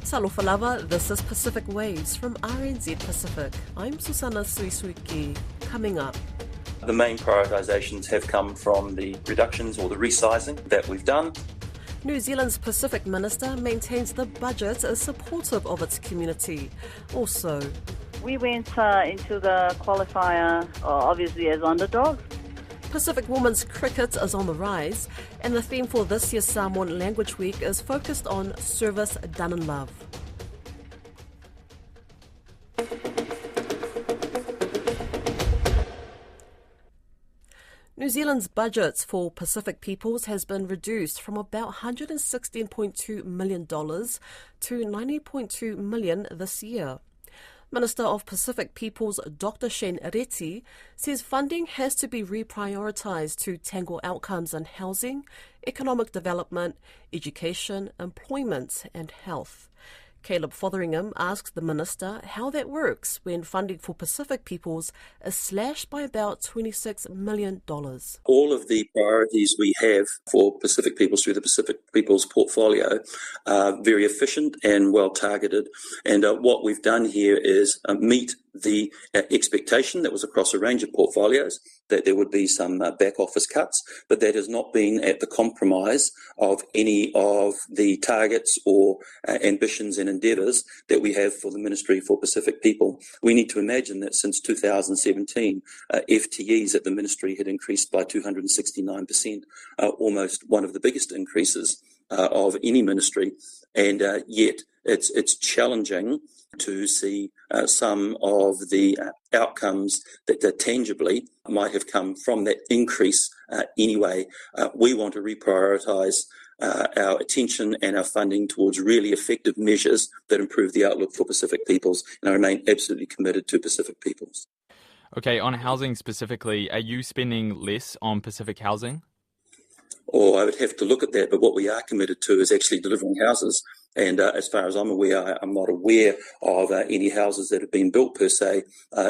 Salofalava, this is Pacific Waves from RNZ Pacific. I'm Susana Suisuiki. Coming up. The main prioritisations have come from the reductions or the resizing that we've done. New Zealand's Pacific Minister maintains the budget is supportive of its community. Also, we went into the qualifier obviously as underdogs. Pacific Women's Cricket is on the rise, and the theme for this year's Samoan Language Week is focused on service done in love. New Zealand's budget for Pacific peoples has been reduced from about $116.2 million to $90.2 million this year. Minister of Pacific Peoples Dr. Reti says funding has to be reprioritised to tackle outcomes in housing, economic development, education, employment and health. Caleb Fotheringham asked the Minister how that works when funding for Pacific peoples is slashed by about $26 million. All of the priorities we have for Pacific peoples through the Pacific Peoples portfolio are very efficient and well targeted. And what we've done here is meet the expectation that was across a range of portfolios that there would be some back office cuts, but that has not been at the compromise of any of the targets or ambitions and endeavours that we have for the Ministry for Pacific People. We need to imagine that since 2017, FTEs at the Ministry had increased by 269%, almost one of the biggest increases of any ministry, and yet it's challenging to see some of the outcomes that tangibly might have come from that increase anyway. We want to reprioritise our attention and our funding towards really effective measures that improve the outlook for Pacific peoples, and I remain absolutely committed to Pacific peoples. Okay, on housing specifically, are you spending less on Pacific housing? Or I would have to look at that, but what we are committed to is actually delivering houses. And as far as I'm aware, I'm not aware of any houses that have been built per se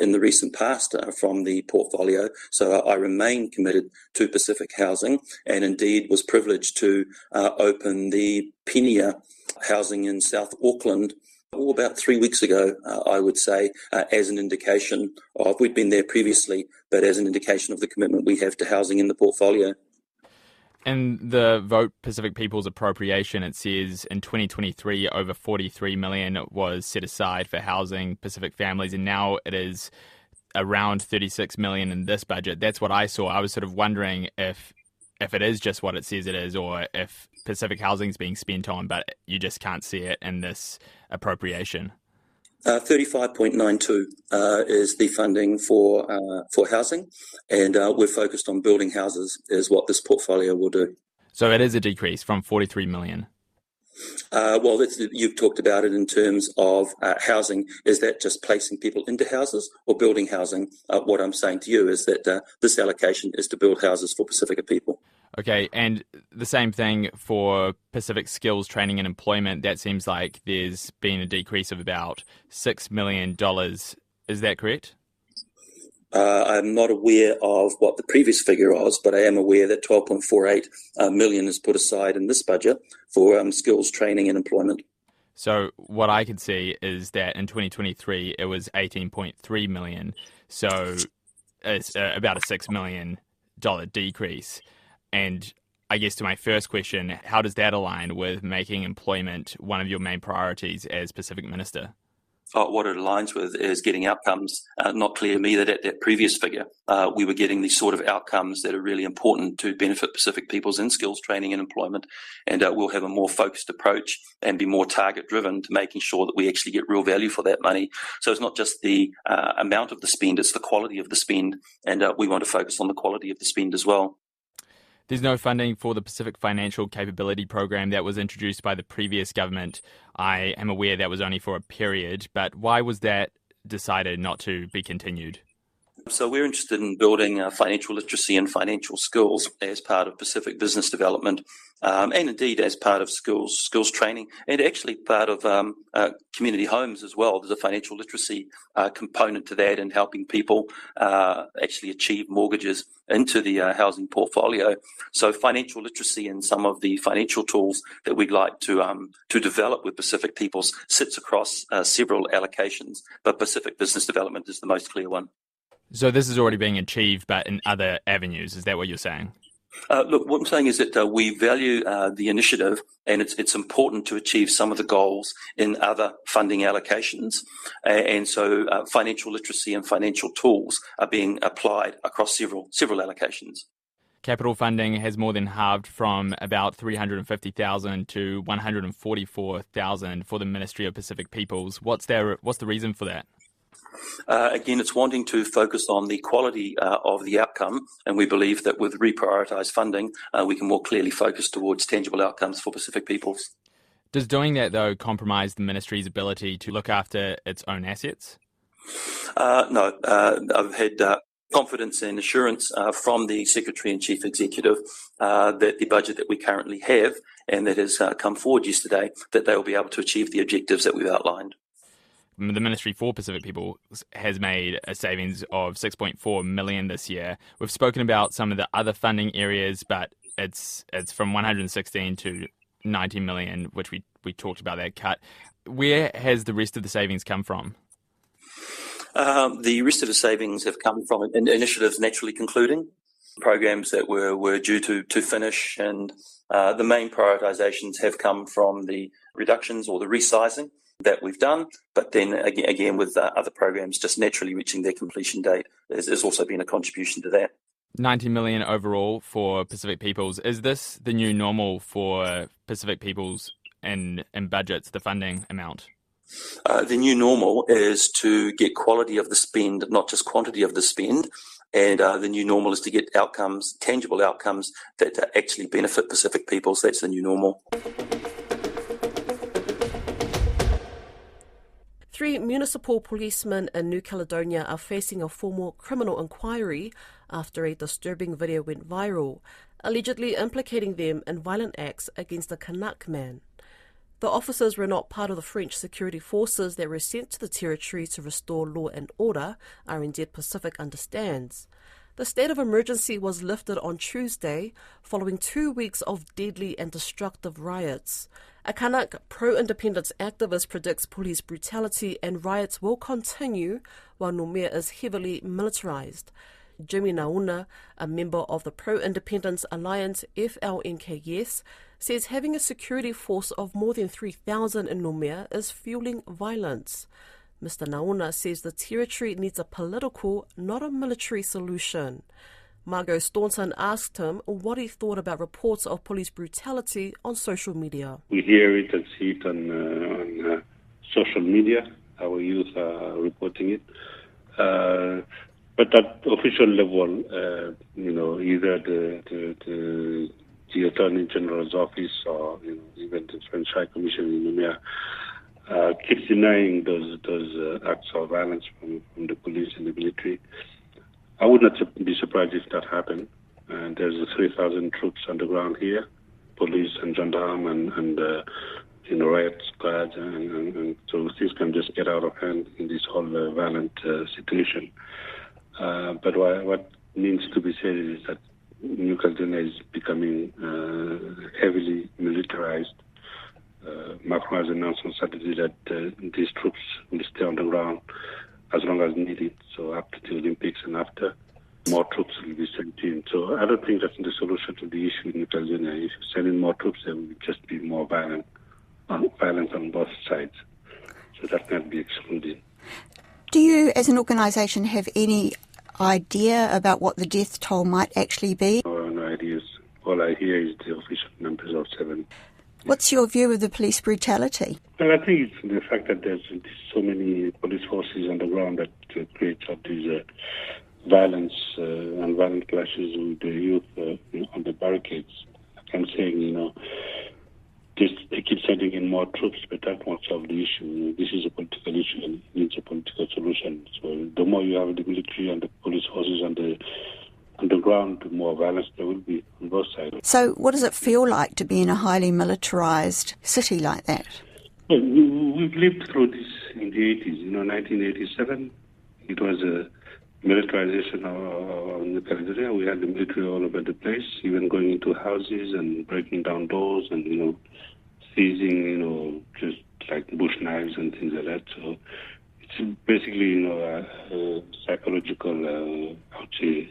in the recent past from the portfolio. So I remain committed to Pacific housing, and indeed was privileged to open the Penia housing in South Auckland about 3 weeks ago, I would say, as an indication of, we'd been there previously, but as an indication of the commitment we have to housing in the portfolio. In the Vote Pacific Peoples appropriation, it says in 2023 over $43 million was set aside for housing Pacific families, and now it is around $36 million in this budget. That's what I saw. I was sort of wondering if it is just what it says it is, or if Pacific housing is being spent on, but you just can't see it in this appropriation. 35.92 is the funding for housing, and we're focused on building houses is what this portfolio will do. So it is a decrease from $43 million. Well, you've talked about it in terms of housing. Is that just placing people into houses or building housing? What I'm saying to you is that this allocation is to build houses for Pacifica people. Okay, and the same thing for Pacific Skills Training and Employment. That seems like there's been a decrease of about $6 million. Is that correct? I'm not aware of what the previous figure was, but I am aware that $12.48 million is put aside in this budget for skills training and employment. So what I could see is that in 2023 it was $18.3 million, so it's about a $6 million decrease. And I guess to my first question, how does that align with making employment one of your main priorities as Pacific Minister? What it aligns with is getting outcomes. Not clear to me that at that previous figure we were getting these sort of outcomes that are really important to benefit Pacific peoples in skills training and employment. And we'll have a more focused approach and be more target driven to making sure that we actually get real value for that money. So it's not just the amount of the spend, it's the quality of the spend. And we want to focus on the quality of the spend as well. There's no funding for the Pacific Financial Capability Program that was introduced by the previous government. I am aware that was only for a period, but why was that decided not to be continued? So we're interested in building financial literacy and financial skills as part of Pacific Business Development, and indeed as part of skills training, and actually part of community homes as well. There's a financial literacy component to that, and helping people actually achieve mortgages into the housing portfolio. So financial literacy and some of the financial tools that we'd like to develop with Pacific Peoples sits across several allocations, but Pacific Business Development is the most clear one. So this is already being achieved, but in other avenues. Is that what you're saying? Look, what I'm saying is that we value the initiative, and it's important to achieve some of the goals in other funding allocations. And so financial literacy and financial tools are being applied across several allocations. Capital funding has more than halved from about $350,000 to $144,000 for the Ministry of Pacific Peoples. What's the reason for that? Again, it's wanting to focus on the quality of the outcome, and we believe that with reprioritised funding, we can more clearly focus towards tangible outcomes for Pacific Peoples. Does doing that, though, compromise the Ministry's ability to look after its own assets? No. I've had confidence and assurance from the Secretary and Chief Executive that the budget that we currently have, and that has come forward yesterday, that they will be able to achieve the objectives that we've outlined. The Ministry for Pacific People has made a savings of $6.4 million this year. We've spoken about some of the other funding areas, but it's from 116 to 90 million, which we talked about that cut. Where has the rest of the savings come from? The rest of the savings have come from initiatives naturally concluding, programs that were due to finish, and the main prioritisations have come from the reductions or the resizing that we've done, but then again with other programs just naturally reaching their completion date, there's also been a contribution to that. 90 million overall for Pacific Peoples. Is this the new normal for Pacific Peoples in budgets, the funding amount? The new normal is to get quality of the spend, not just quantity of the spend, and the new normal is to get outcomes, tangible outcomes that actually benefit Pacific Peoples. That's the new normal. 3 municipal policemen in New Caledonia are facing a formal criminal inquiry after a disturbing video went viral, allegedly implicating them in violent acts against a Kanak man. The officers were not part of the French security forces that were sent to the territory to restore law and order, RNZ Pacific understands. The state of emergency was lifted on Tuesday following 2 weeks of deadly and destructive riots. A Kanak pro-independence activist predicts police brutality and riots will continue while Numea is heavily militarised. Jimmy Nauna, a member of the Pro-Independence Alliance FLNKS, says having a security force of more than 3,000 in Numea is fueling violence. Mr. Nauna says the territory needs a political, not a military solution. Margot Staunton asked him what he thought about reports of police brutality on social media. We hear it and see it on social media. Our youth are reporting it. But at official level, either the Attorney General's office or even the French High Commission in Numea keeps denying those acts of violence from the police and the military. I would not be surprised if that happened. There's 3,000 troops on the ground here, police and gendarme and riot squads, and so things can just get out of hand in this whole violent situation. But what needs to be said is that New Caledonia is becoming heavily militarized. Macron has announced on Saturday that these troops will stay on the ground as long as needed, so up to the Olympics and after, more troops will be sent in. So I don't think that's the solution to the issue in New Caledonia. If you send in more troops, there will just be more violence on both sides. So that can't be excluded. Do you, as an organisation, have any idea about what the death toll might actually be? No ideas. All I hear is the official numbers of 7. What's your view of the police brutality? Well, I think it's the fact that there's so many police forces on the ground that creates all these violence and violent clashes with the youth on the barricades. Like I'm saying, they keep sending in more troops, but that won't solve the issue. This is a political issue and it needs a political solution. So the more you have the military and the police forces on the ground, the more violence there will be on both sides. So what does it feel like to be in a highly militarised city like that? Well, we've lived through this in the 80s. 1987, it was a militarization of New Caledonia. We had the military all over the place, even going into houses and breaking down doors and, seizing, just like bush knives and things like that. So it's basically, a psychological, I would say,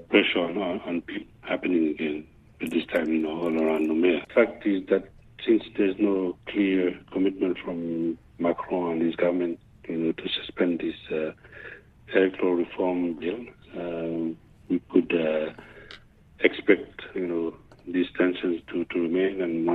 pressure on people happening again. But this time, all around Numea. The fact is that since there's no clear commitment from Macron and his government, to suspend this electoral reform bill, we could expect, these tensions to remain, and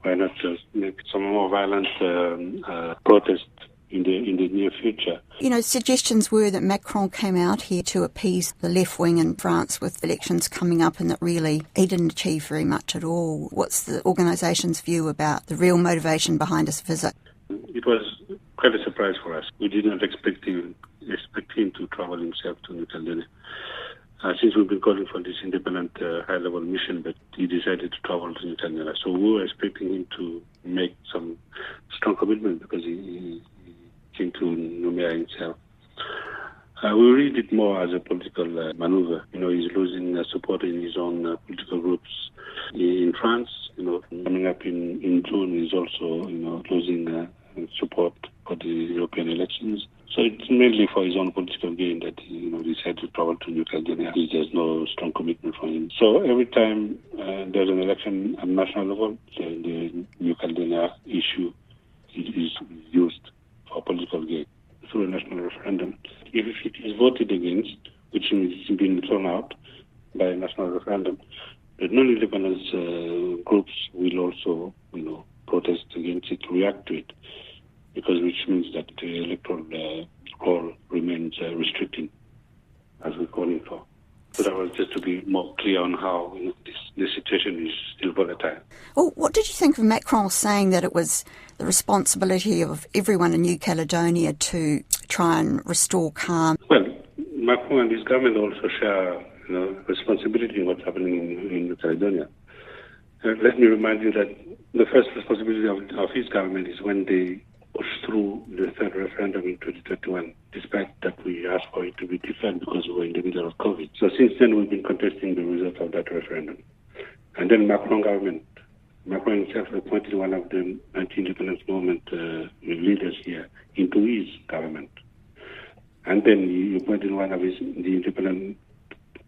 why not just make some more violent protest in the near future. Suggestions were that Macron came out here to appease the left wing in France with elections coming up, and that really he didn't achieve very much at all. What's the organisation's view about the real motivation behind his visit? It was quite a surprise for us. We did not expect him to travel himself to New Caledonia. Since we've been calling for this independent high-level mission, but he decided to travel to New Caledonia. So we were expecting him to make some strong commitment because he came to Numea himself. We read it more as a political maneuver. He's losing support in his own political groups in France. Coming up in June, he's also losing support for the European elections. So it's mainly for his own political gain that he decided to travel to New Caledonia. There's no strong commitment from him. So every time there's an election at national level, the New Caledonia issue is used for political gain through a national referendum. If it is voted against, which means it's been thrown out by a national referendum, the non-independence groups will also, protest against it, react to it, which means that the electoral roll remains restricting, as we're calling for. So that was just to be more clear on how this situation is still volatile. Well, what did you think of Macron saying that it was the responsibility of everyone in New Caledonia to try and restore calm? Well, Macron and his government also share responsibility in what's happening in New Caledonia. Let me remind you that the first responsibility of his government is when they pushed through the third referendum in 2021, despite that we asked for it to be deferred because we were in the middle of COVID. So since then, we've been contesting the result of that referendum. And then Macron himself appointed one of the anti-independence movement leaders here into his government. And then he appointed one of the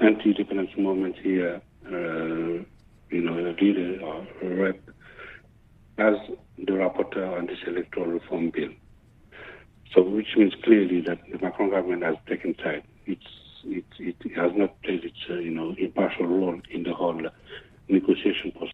anti-independence movement here, a leader or a rep, as the rapporteur on this electoral reform bill. So, which means clearly that the Macron government has taken side. It has not played its impartial role in the whole negotiation process.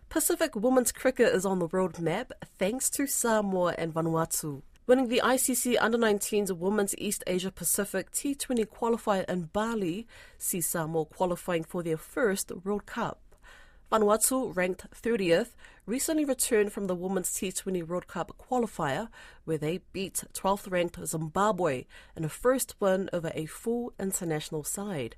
Pacific women's cricket is on the world map thanks to Samoa and Vanuatu. Winning the ICC Under-19's Women's East Asia Pacific T20 qualifier in Bali sees Samoa qualifying for their first World Cup. Vanuatu, ranked 30th, recently returned from the Women's T20 World Cup qualifier, where they beat 12th-ranked Zimbabwe in a first win over a full international side.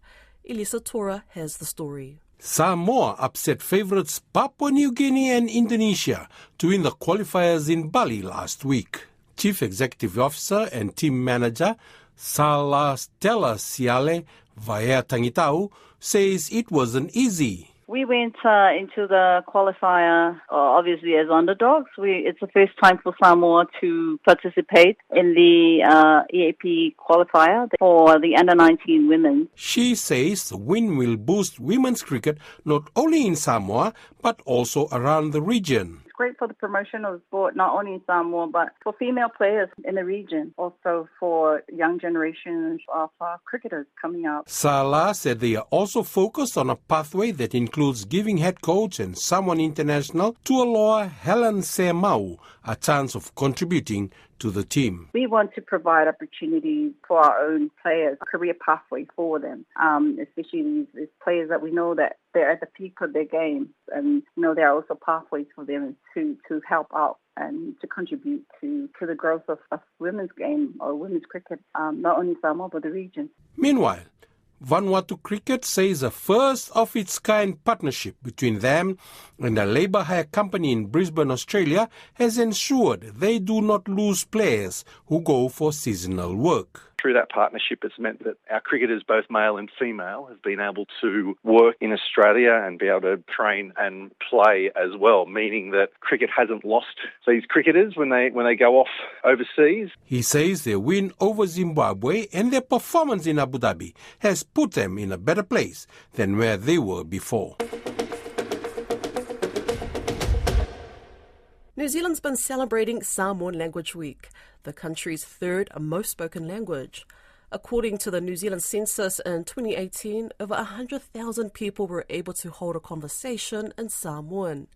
Elisa Tora has the story. Samoa upset favourites Papua New Guinea and Indonesia to win the qualifiers in Bali last week. Chief Executive Officer and Team Manager Stella Siale Vaea Tangitau says it wasn't easy. We went into the qualifier, obviously, as underdogs. It's the first time for Samoa to participate in the EAP qualifier for the Under-19 women. She says the win will boost women's cricket not only in Samoa, but also around the region. It's great for the promotion of sport, not only in Samoa, but for female players in the region, also for young generations of cricketers coming up. Sala said they are also focused on a pathway that includes giving head coach and Samoan international Tualoa Helen Semau a chance of contributing to the team. We want to provide opportunities for our own players, a career pathway for them, especially these players that we know that they're at the peak of their game, and there are also pathways for them to help out and to contribute to the growth of women's game or women's cricket, not only Samoa but the region. Meanwhile, Vanuatu Cricket says a first-of-its-kind partnership between them and a labour hire company in Brisbane, Australia, has ensured they do not lose players who go for seasonal work. Through that partnership, it's meant that our cricketers, both male and female, have been able to work in Australia and be able to train and play as well, meaning that cricket hasn't lost these cricketers when they go off overseas. He says their win over Zimbabwe and their performance in Abu Dhabi has put them in a better place than where they were before. New Zealand's been celebrating Samoan Language Week, the country's third most spoken language. According to the New Zealand census in 2018, over 100,000 people were able to hold a conversation in Samoan.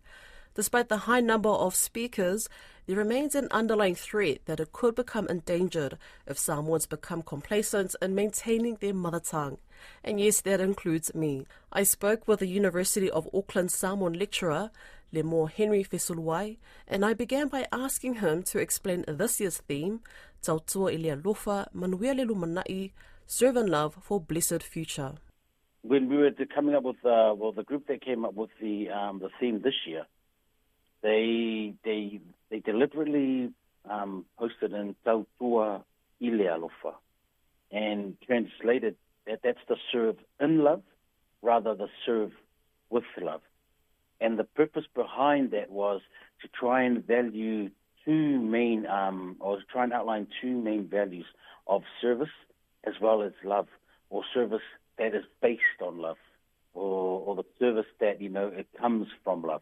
Despite the high number of speakers, there remains an underlying threat that it could become endangered if Samoans become complacent in maintaining their mother tongue. And yes, that includes me. I spoke with the University of Auckland Samoan lecturer, Lemore Henry Fesuluai, and I began by asking him to explain this year's theme, Tautua Ilia Lofa, Manuia Lelu Manai, Serve and Love for Blessed Future. When we were coming up with, the group that came up with the theme this year, they deliberately posted in Tautua Ilia Lofa and translated that's the serve in love, rather the serve with love. And the purpose behind that was to try and value try and outline two main values of service as well as love, or service that is based on love, or the service that, it comes from love.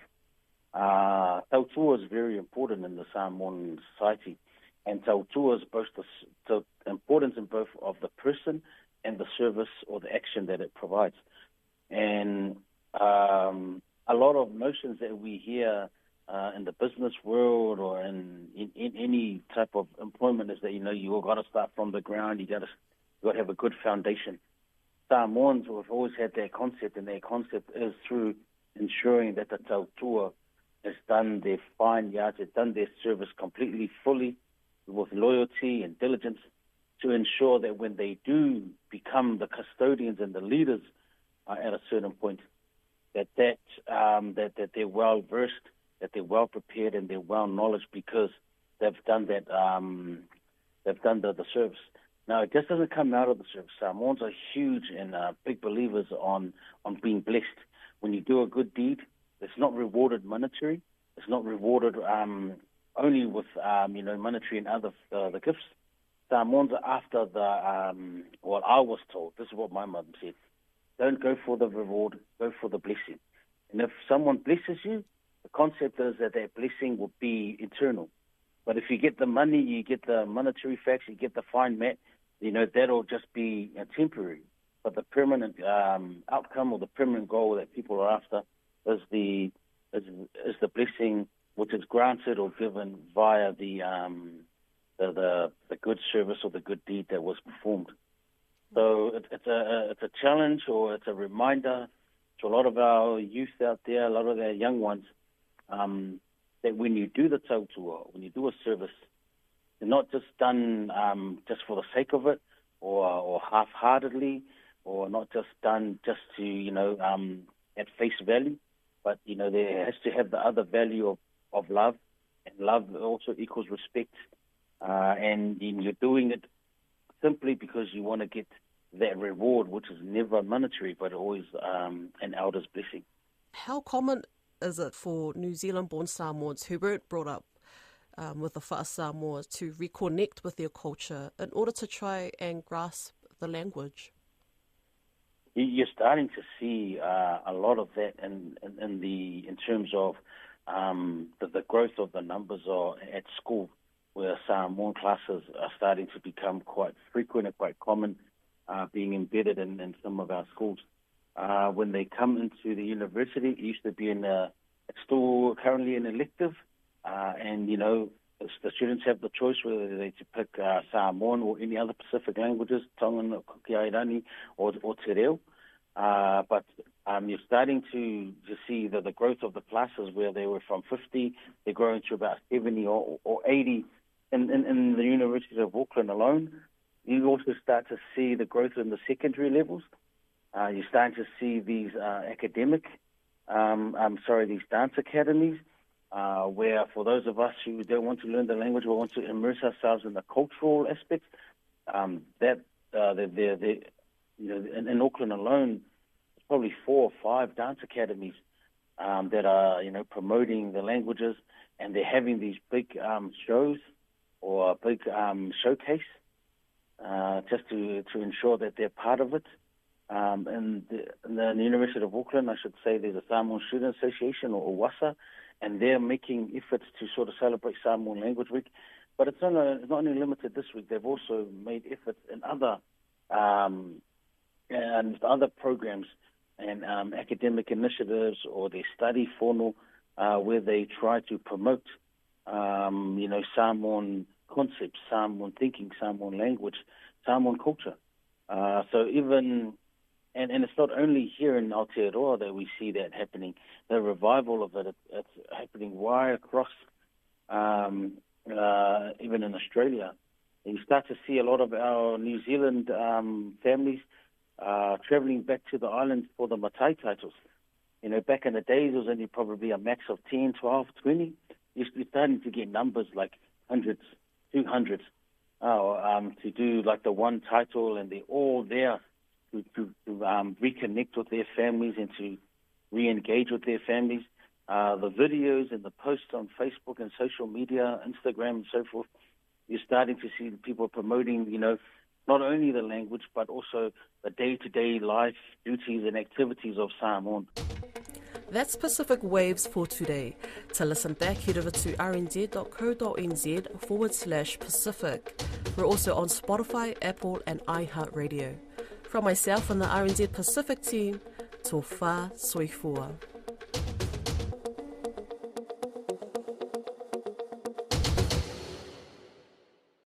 Tautua is very important in the Samoan society, and Tautua is both the importance in both of the person and the service or the action that it provides. And a lot of notions that we hear in the business world or in any type of employment is that, you've got to start from the ground, you got to have a good foundation. Samoans have always had that concept, and their concept is through ensuring that the Tautua has done their fine yards, has done their service completely, fully, with loyalty and diligence, to ensure that when they do become the custodians and the leaders at a certain point, that they're well versed, that they're well prepared, and they're well knowledgeable because they've done that. They've done the service. Now, it just doesn't come out of the service. Samoans are huge and big believers on being blessed. When you do a good deed, it's not rewarded monetary. It's not rewarded only with monetary and other the gifts. Samoans are after I was told, this is what my mother said, don't go for the reward, go for the blessing. And if someone blesses you, the concept is that blessing will be eternal. But if you get the money, you get the monetary facts, you get the fine mat, that'll just be temporary. But the permanent outcome or the permanent goal that people are after is the blessing, which is granted or given via the good service or the good deed that was performed. So it's a challenge, or it's a reminder to a lot of our youth out there, a lot of our young ones, that when you do the tautua, when you do a service, it's not just done just for the sake of it, or half-heartedly, or not just done just to at face value, but there has to have the other value of love, and love also equals respect, and you're doing it simply because you want to get that reward, which is never monetary, but always an elder's blessing. How common is it for New Zealand-born Samoans who weren't brought up with the Wha Samoa to reconnect with their culture in order to try and grasp the language? You're starting to see a lot of that in terms of the growth of the numbers at school, where Samoan classes are starting to become quite frequent and quite common, being embedded in some of our schools. When they come into the university, it used to be it's still currently an elective, and The students have the choice whether they to pick Samoan or any other Pacific languages, Tongan, Kukiairani, or Te Reo. But you're starting to see the growth of the classes where they were from 50, they're growing to about 70 or 80 in the University of Auckland alone. You also start to see the growth in the secondary levels. You're starting to see these these dance academies, where for those of us who don't want to learn the language, we want to immerse ourselves in the cultural aspects. In Auckland alone, there's probably 4 or 5 dance academies that are promoting the languages, and they're having these big shows or a big showcase just to ensure that they're part of it. In the University of Auckland, I should say, there's a Samoan Student Association, or WASA, and they're making efforts to sort of celebrate Samoan Language Week. But it's not only limited this week. They've also made efforts in other programs and academic initiatives, or their study whānau, where they try to promote, Samoan concepts, Samoan thinking, Samoan language, Samoan culture. And it's not only here in Aotearoa that we see that happening. The revival of it's happening right across, even in Australia. And you start to see a lot of our New Zealand families travelling back to the island for the Matai titles. Back in the days, it was only probably a max of 10, 12, 20. You're starting to get numbers like hundreds, 200, to do like the one title, and they're all there to reconnect with their families and to re-engage with their families. The videos and the posts on Facebook and social media, Instagram and so forth, you're starting to see people promoting, not only the language, but also the day-to-day life duties and activities of Samoan. That's Pacific Waves for today. To listen back, head over to rnz.co.nz/Pacific. We're also on Spotify, Apple and iHeartRadio. From myself and the RNZ Pacific team, tō whā soifua.